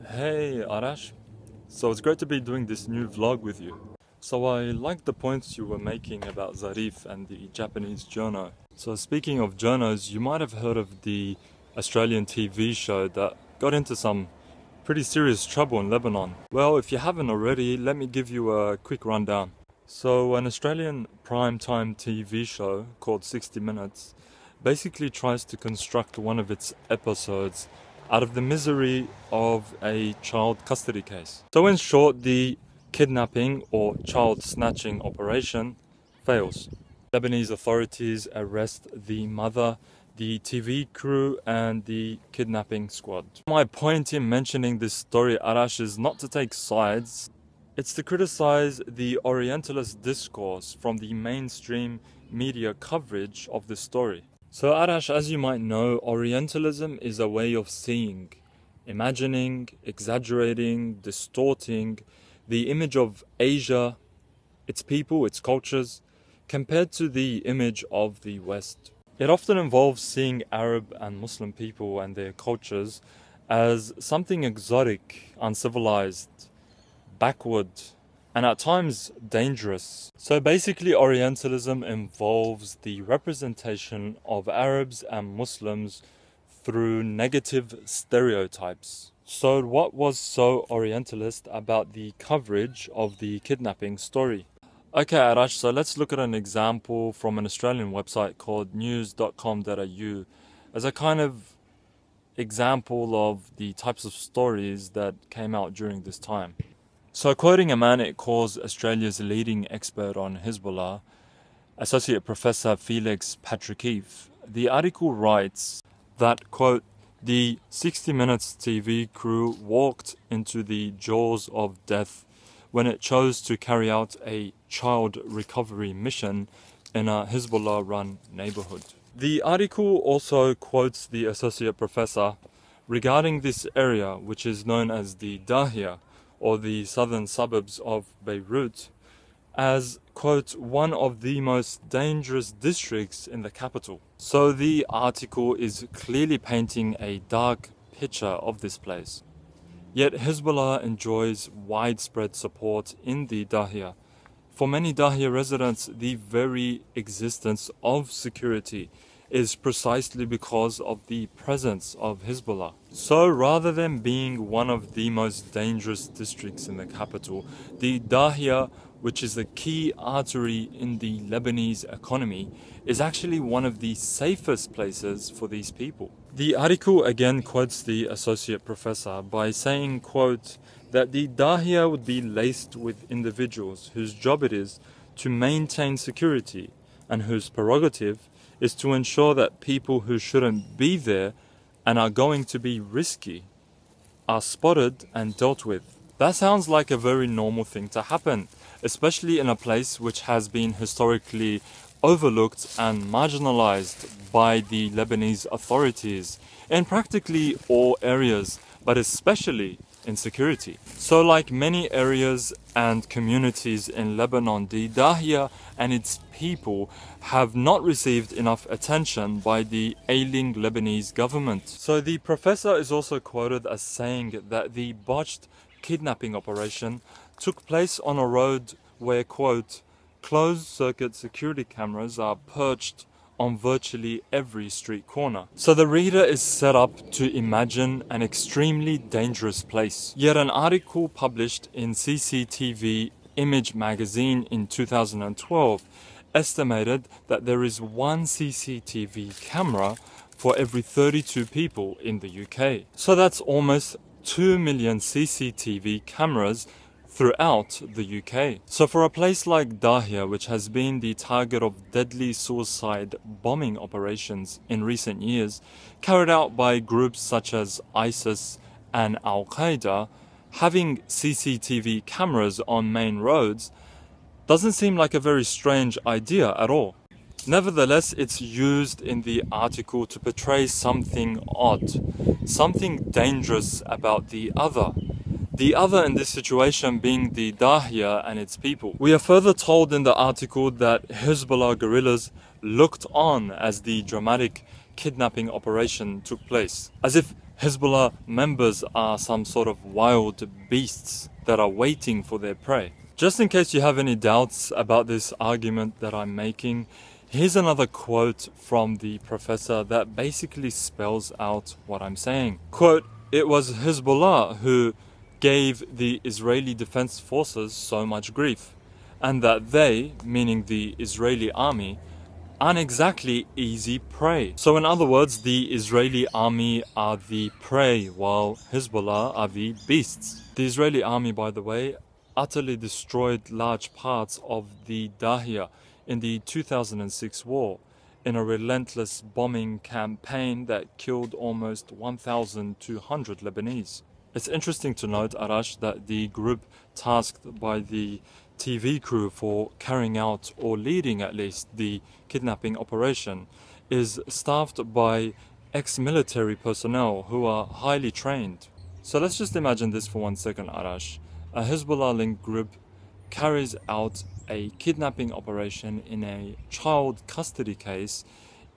Hey Arash, so it's great to be doing this new vlog with you. So I liked the points you were making about Zarif and the Japanese journo. So speaking of journos, you might have heard of the Australian TV show that got into some pretty serious trouble in Lebanon. Well, if you haven't already, let me give you a quick rundown. So an Australian primetime TV show called 60 Minutes basically tries to construct one of its episodes out of the misery of a child custody case. So in short, the kidnapping or child snatching operation fails. Lebanese authorities arrest the mother, the TV crew and the kidnapping squad. My point in mentioning this story, Arash, is not to take sides. It's to criticize the Orientalist discourse from the mainstream media coverage of this story. So Arash, as you might know, Orientalism is a way of seeing, imagining, exaggerating, distorting the image of Asia, its people, its cultures, compared to the image of the West. It often involves seeing Arab and Muslim people and their cultures as something exotic, uncivilized, backward, and at times dangerous. So basically Orientalism involves the representation of Arabs and Muslims through negative stereotypes. So what was so Orientalist about the coverage of the kidnapping story? Okay Arash, so let's look at an example from an Australian website called news.com.au as a kind of example of the types of stories that came out during this time. So quoting a man it calls Australia's leading expert on Hezbollah, Associate Professor Felix Patrikieff, the article writes that, quote, the 60 Minutes TV crew walked into the jaws of death when it chose to carry out a child recovery mission in a Hezbollah-run neighborhood. The article also quotes the Associate Professor regarding this area, which is known as the Dahieh, or the southern suburbs of Beirut, as, quote, one of the most dangerous districts in the capital. So the article is clearly painting a dark picture of this place. Yet Hezbollah enjoys widespread support in the Dahieh. For many Dahieh residents, the very existence of security is precisely because of the presence of Hezbollah. So rather than being one of the most dangerous districts in the capital, the Dahieh, which is the key artery in the Lebanese economy, is actually one of the safest places for these people. The article again quotes the Associate Professor by saying, quote, that the Dahieh would be laced with individuals whose job it is to maintain security and whose prerogative is to ensure that people who shouldn't be there and are going to be risky are spotted and dealt with. That sounds like a very normal thing to happen, especially in a place which has been historically overlooked and marginalized by the Lebanese authorities in practically all areas, but especially in security. So like many areas and communities in Lebanon, the Dahieh and its people have not received enough attention by the ailing Lebanese government. So the professor is also quoted as saying that the botched kidnapping operation took place on a road where, quote, closed-circuit security cameras are perched on virtually every street corner. So the reader is set up to imagine an extremely dangerous place. Yet an article published in CCTV Image magazine in 2012 estimated that there is one CCTV camera for every 32 people in the UK. So that's almost 2 million CCTV cameras throughout the UK. So for a place like Dahieh, which has been the target of deadly suicide bombing operations in recent years, carried out by groups such as ISIS and Al-Qaeda, having CCTV cameras on main roads doesn't seem like a very strange idea at all. Nevertheless, it's used in the article to portray something odd, something dangerous about the other. The other in this situation being the Dahieh and its people. We are further told in the article that Hezbollah guerrillas looked on as the dramatic kidnapping operation took place, as if Hezbollah members are some sort of wild beasts that are waiting for their prey. Just in case you have any doubts about this argument that I'm making, here's another quote from the professor that basically spells out what I'm saying. Quote, "It was Hezbollah who gave the Israeli Defense Forces so much grief, and that they, meaning the Israeli army, aren't exactly easy prey." So in other words, the Israeli army are the prey, while Hezbollah are the beasts. The Israeli army, by the way, utterly destroyed large parts of the Dahieh in the 2006 war in a relentless bombing campaign that killed almost 1,200 Lebanese. It's interesting to note, Arash, that the group tasked by the TV crew for carrying out, or leading at least, the kidnapping operation is staffed by ex-military personnel who are highly trained. So let's just imagine this for 1 second, Arash. A Hezbollah-linked group carries out a kidnapping operation in a child custody case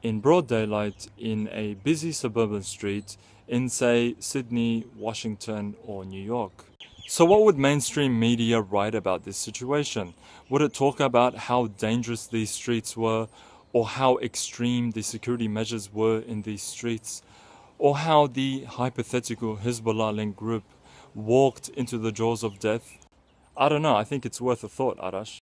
in broad daylight in a busy suburban street in, say, Sydney, Washington, or New York. So what would mainstream media write about this situation? Would it talk about how dangerous these streets were, or how extreme the security measures were in these streets, or how the hypothetical Hezbollah-linked group walked into the jaws of death? I don't know, I think it's worth a thought, Arash.